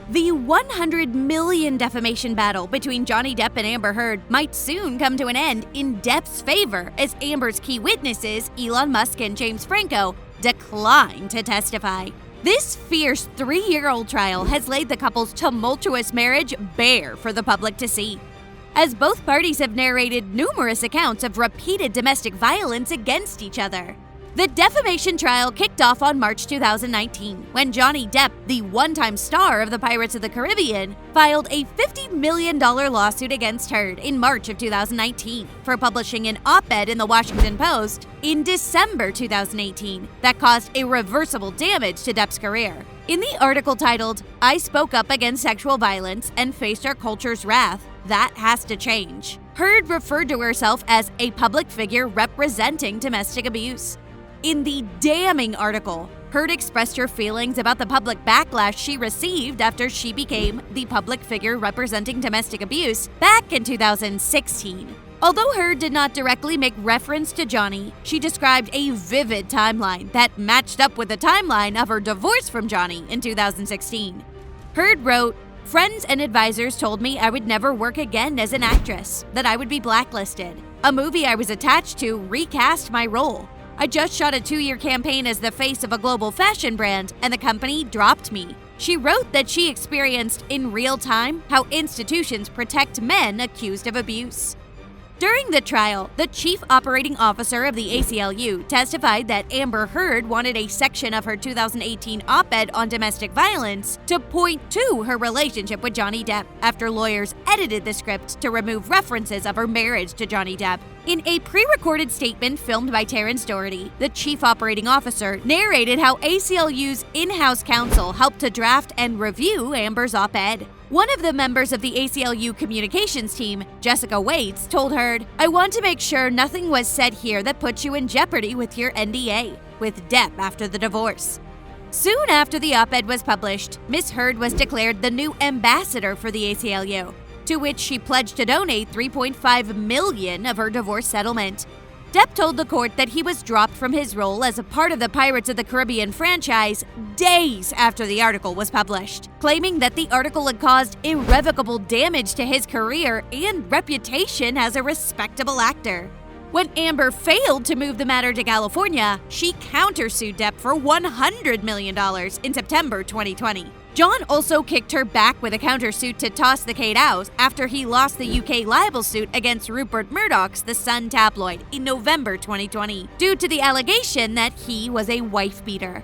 The $100 million defamation battle between Johnny Depp and Amber Heard might soon come to an end in Depp's favor as Amber's key witnesses, Elon Musk and James Franco, decline to testify. This fierce 3-year-old trial has laid the couple's tumultuous marriage bare for the public to see, as both parties have narrated numerous accounts of repeated domestic violence against each other. The defamation trial kicked off on March 2019 when Johnny Depp, the one-time star of the Pirates of the Caribbean, filed a $50 million lawsuit against Heard in March of 2019 for publishing an op-ed in the Washington Post in December 2018 that caused irreversible damage to Depp's career. In the article titled, "I Spoke Up Against Sexual Violence and Faced Our Culture's Wrath, That Has to Change," Heard referred to herself as a public figure representing domestic abuse. In the damning article, Heard expressed her feelings about the public backlash she received after she became the public figure representing domestic abuse back in 2016. Although Heard did not directly make reference to Johnny, she described a vivid timeline that matched up with the timeline of her divorce from Johnny in 2016. Heard wrote, "Friends and advisors told me I would never work again as an actress, that I would be blacklisted. A movie I was attached to recast my role. I just shot a 2-year campaign as the face of a global fashion brand, and the company dropped me." She wrote that she experienced in real time how institutions protect men accused of abuse. During the trial, the chief operating officer of the ACLU testified that Amber Heard wanted a section of her 2018 op-ed on domestic violence to point to her relationship with Johnny Depp after lawyers edited the script to remove references of her marriage to Johnny Depp. In a pre-recorded statement filmed by Terrence Doherty, the chief operating officer narrated how ACLU's in-house counsel helped to draft and review Amber's op-ed. One of the members of the ACLU communications team, Jessica Waits, told Heard, "I want to make sure nothing was said here that puts you in jeopardy with your NDA with Depp after the divorce." Soon after the op-ed was published, Ms. Heard was declared the new ambassador for the ACLU, to which she pledged to donate $3.5 million of her divorce settlement. Depp told the court that he was dropped from his role as a part of the Pirates of the Caribbean franchise days after the article was published, claiming that the article had caused irrevocable damage to his career and reputation as a respectable actor. When Amber failed to move the matter to California, she countersued Depp for $100 million in September 2020. John also kicked her back with a countersuit to toss the case out after he lost the UK libel suit against Rupert Murdoch's The Sun tabloid in November 2020 due to the allegation that he was a wife-beater.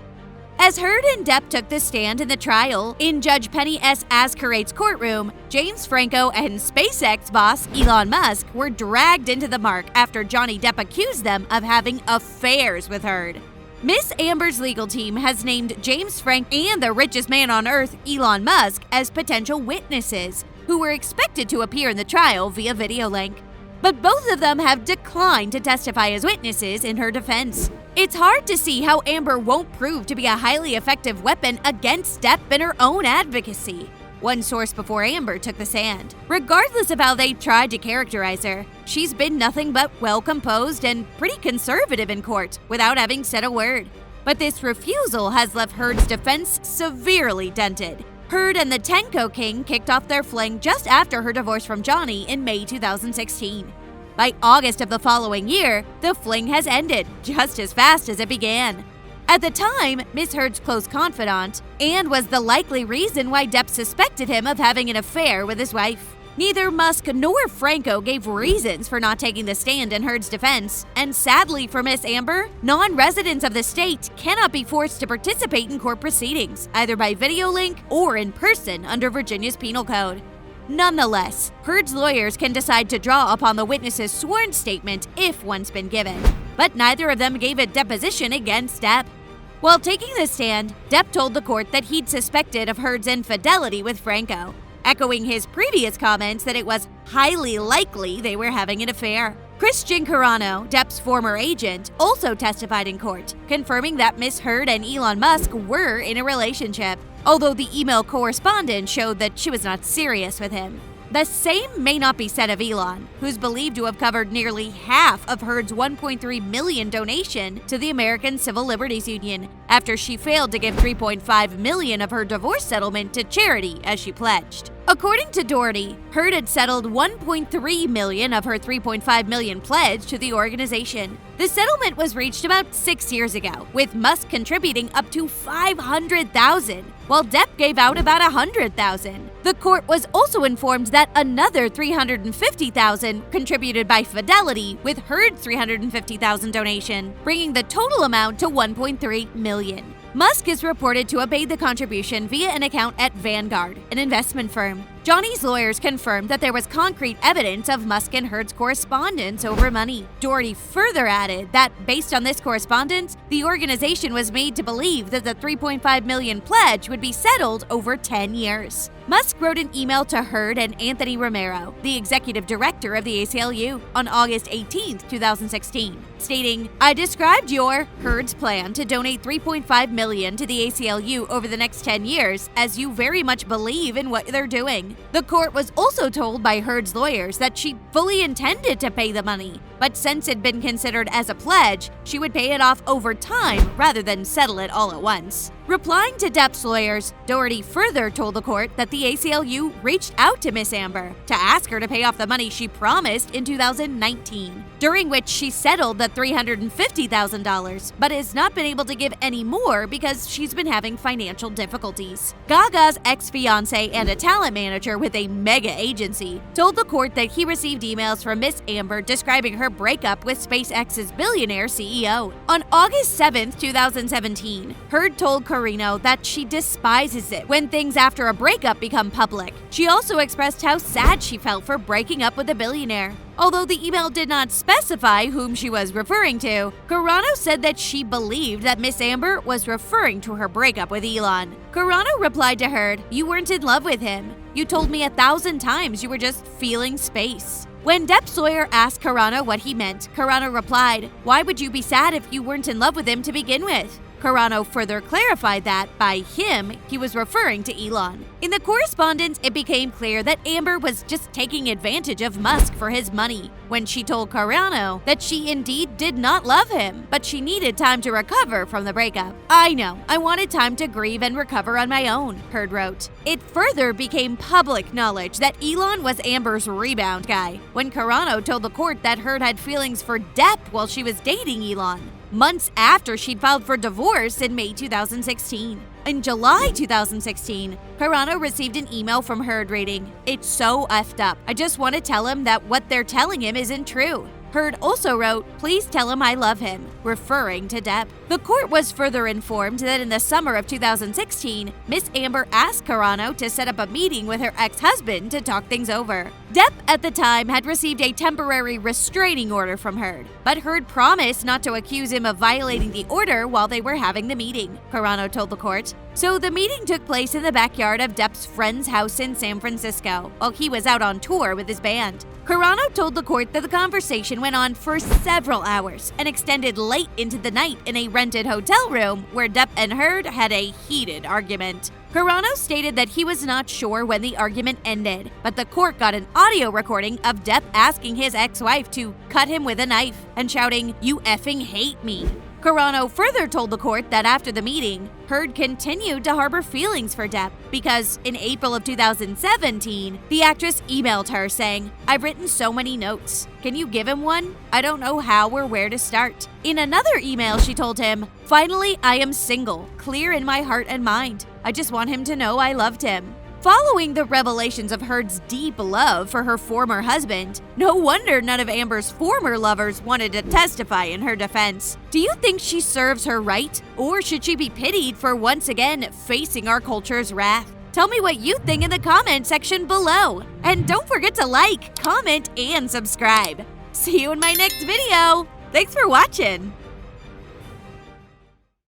As Heard and Depp took the stand in the trial in Judge Penny S. Ascarate's courtroom, James Franco and SpaceX boss Elon Musk were dragged into the mark after Johnny Depp accused them of having affairs with Heard. Miss Amber's legal team has named James Franco and the richest man on earth, Elon Musk, as potential witnesses who were expected to appear in the trial via video link. But both of them have declined to testify as witnesses in her defense. It's hard to see how Amber won't prove to be a highly effective weapon against Depp in her own advocacy. One source before Amber took the stand. Regardless of how they tried to characterize her, she's been nothing but well-composed and pretty conservative in court without having said a word. But this refusal has left Heard's defense severely dented. Heard and the Tenko King kicked off their fling just after her divorce from Johnny in May 2016. By August of the following year, the fling has ended just as fast as it began. At the time, Miss Heard's close confidant, and was the likely reason why Depp suspected him of having an affair with his wife. Neither Musk nor Franco gave reasons for not taking the stand in Heard's defense, and sadly for Miss Amber, non-residents of the state cannot be forced to participate in court proceedings, either by video link or in person under Virginia's penal code. Nonetheless, Heard's lawyers can decide to draw upon the witness's sworn statement if one's been given, but neither of them gave a deposition against Depp. While taking the stand, Depp told the court that he'd suspected of Heard's infidelity with Franco, echoing his previous comments that it was highly likely they were having an affair. Christian Carano, Depp's former agent, also testified in court, confirming that Miss Heard and Elon Musk were in a relationship, although the email correspondence showed that she was not serious with him. The same may not be said of Elon, who's believed to have covered nearly half of Heard's $1.3 million donation to the American Civil Liberties Union after she failed to give $3.5 million of her divorce settlement to charity as she pledged. According to Doherty, Heard had settled $1.3 million of her $3.5 million pledge to the organization. The settlement was reached about 6 years ago, with Musk contributing up to $500,000, while Depp gave out about $100,000. The court was also informed that another $350,000 contributed by Fidelity, with Heard's $350,000 donation, bringing the total amount to $1.3 million. Musk is reported to have made the contribution via an account at Vanguard, an investment firm. Johnny's lawyers confirmed that there was concrete evidence of Musk and Heard's correspondence over money. Doherty further added that, based on this correspondence, the organization was made to believe that the $3.5 million pledge would be settled over 10 years. Musk wrote an email to Heard and Anthony Romero, the executive director of the ACLU, on August 18, 2016, stating, "I described Heard's plan to donate $3.5 million to the ACLU over the next 10 years as you very much believe in what they're doing." The court was also told by Heard's lawyers that she fully intended to pay the money, but since it had been considered as a pledge, she would pay it off over time rather than settle it all at once. Replying to Depp's lawyers, Doherty further told the court that the ACLU reached out to Miss Amber to ask her to pay off the money she promised in 2019, during which she settled the $350,000, but has not been able to give any more because she's been having financial difficulties. Gaga's ex-fiancé and a talent manager with a mega agency told the court that he received emails from Miss Amber describing her breakup with SpaceX's billionaire CEO. On August 7, 2017, Heard told Carino that she despises it when things after a breakup become public. She also expressed how sad she felt for breaking up with a billionaire. Although the email did not specify whom she was referring to, Carano said that she believed that Miss Amber was referring to her breakup with Elon. Carano replied to Heard, "You weren't in love with him. You told me 1,000 times you were just feeling space." When Depp's lawyer asked Carano what he meant, Carano replied, "Why would you be sad if you weren't in love with him to begin with?" Carano further clarified that, by him, he was referring to Elon. In the correspondence, it became clear that Amber was just taking advantage of Musk for his money, when she told Carano that she indeed did not love him, but she needed time to recover from the breakup. "I know, I wanted time to grieve and recover on my own," Heard wrote. It further became public knowledge that Elon was Amber's rebound guy, when Carano told the court that Heard had feelings for Depp while she was dating Elon, months after she'd filed for divorce in May 2016. In July 2016, Carano received an email from Heard reading, "It's so effed up. I just want to tell him that what they're telling him isn't true." Heard also wrote, "Please tell him I love him," referring to Depp. The court was further informed that in the summer of 2016, Miss Amber asked Carano to set up a meeting with her ex-husband to talk things over. Depp at the time had received a temporary restraining order from Heard, but Heard promised not to accuse him of violating the order while they were having the meeting, Carano told the court. So the meeting took place in the backyard of Depp's friend's house in San Francisco, while he was out on tour with his band. Carano told the court that the conversation went on for several hours and extended late into the night in a rented hotel room where Depp and Heard had a heated argument. Carano stated that he was not sure when the argument ended, but the court got an audio recording of Depp asking his ex-wife to cut him with a knife and shouting, "You effing hate me." Carano further told the court that after the meeting, Heard continued to harbor feelings for Depp because in April of 2017, the actress emailed her saying, "I've written so many notes. Can you give him one? I don't know how or where to start." In another email, she told him, "Finally, I am single, clear in my heart and mind. I just want him to know I loved him." Following the revelations of Heard's deep love for her former husband, no wonder none of Amber's former lovers wanted to testify in her defense. Do you think she serves her right, or should she be pitied for once again facing our culture's wrath? Tell me what you think in the comment section below. And don't forget to like, comment, and subscribe. See you in my next video. Thanks for watching.